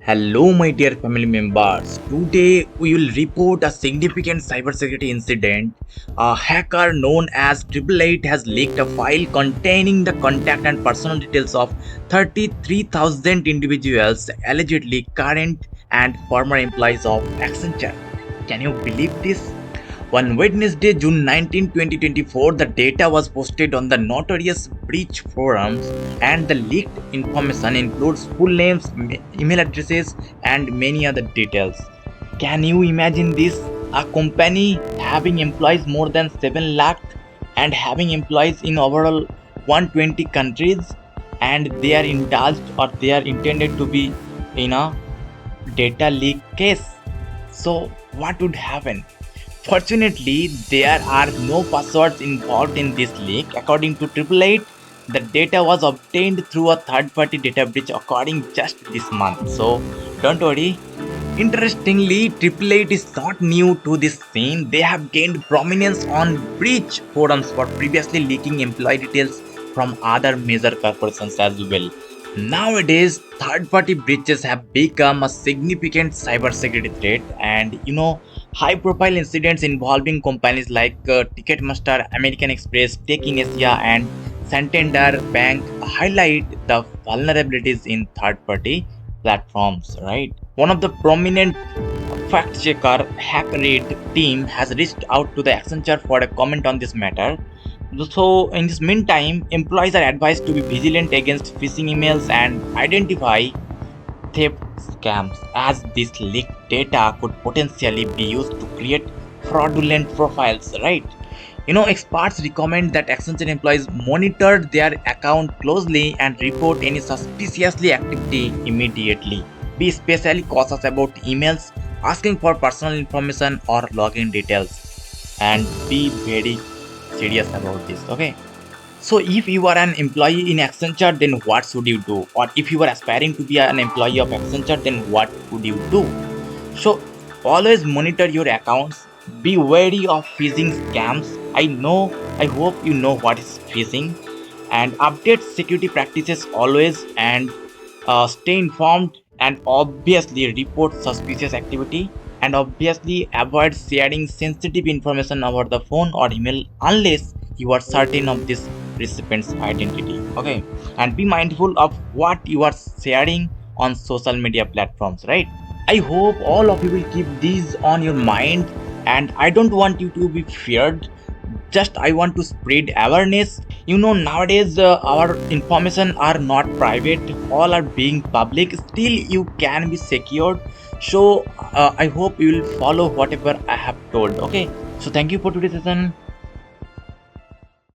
Hello, my dear family members. Today we will report a significant cybersecurity incident. A hacker known as 888 has leaked a file containing the contact and personal details of 33,000 individuals, allegedly current and former employees of Accenture. Can you believe this? On Wednesday, June 19, 2024, the data was posted on the notorious breach forums, and the leaked information includes full names, email addresses, and many other details. Can you imagine this? A company having employees more than 7 lakh and having employees in overall 120 countries, and they are indulged or they are intended to be in a data leak case. So, what would happen? Fortunately, there are no passwords involved in this leak. According to 888, the data was obtained through a third-party data breach occurring just this month. So don't worry. Interestingly, 888 is not new to this scene. They have gained prominence on breach forums for previously leaking employee details from other major corporations as well. Nowadays, third party breaches have become a significant cybersecurity threat, and high profile incidents involving companies like Ticketmaster, American Express, Tech in Asia, and Santander Bank highlight the vulnerabilities in third party platforms, right? One of the prominent fact checker HackRaid team has reached out to the Accenture for a comment on this matter. So, in this meantime, employees are advised to be vigilant against phishing emails and identify theft scams, as this leaked data could potentially be used to create fraudulent profiles, right? Experts recommend that Accenture employees monitor their account closely and report any suspiciously activity immediately. Be especially cautious about emails asking for personal information or login details, and be very serious about this. Okay. So if you are an employee in Accenture, then what should you do? Or if you are aspiring to be an employee of Accenture, then what would you do? So always monitor your accounts. Be wary of phishing scams. I hope you know what is phishing, and update security practices always, and stay informed, and obviously report suspicious activity, and obviously avoid sharing sensitive information over the phone or email unless you are certain of this recipient's identity. Okay, and be mindful of what you are sharing on social media platforms, right? I hope all of you will keep these on your mind, and I don't want you to be feared. Just I want to spread awareness. Nowadays our information are not private, all are being public. Still, you can be secured. So I hope you will follow whatever I have told. Okay. So thank you for today's session.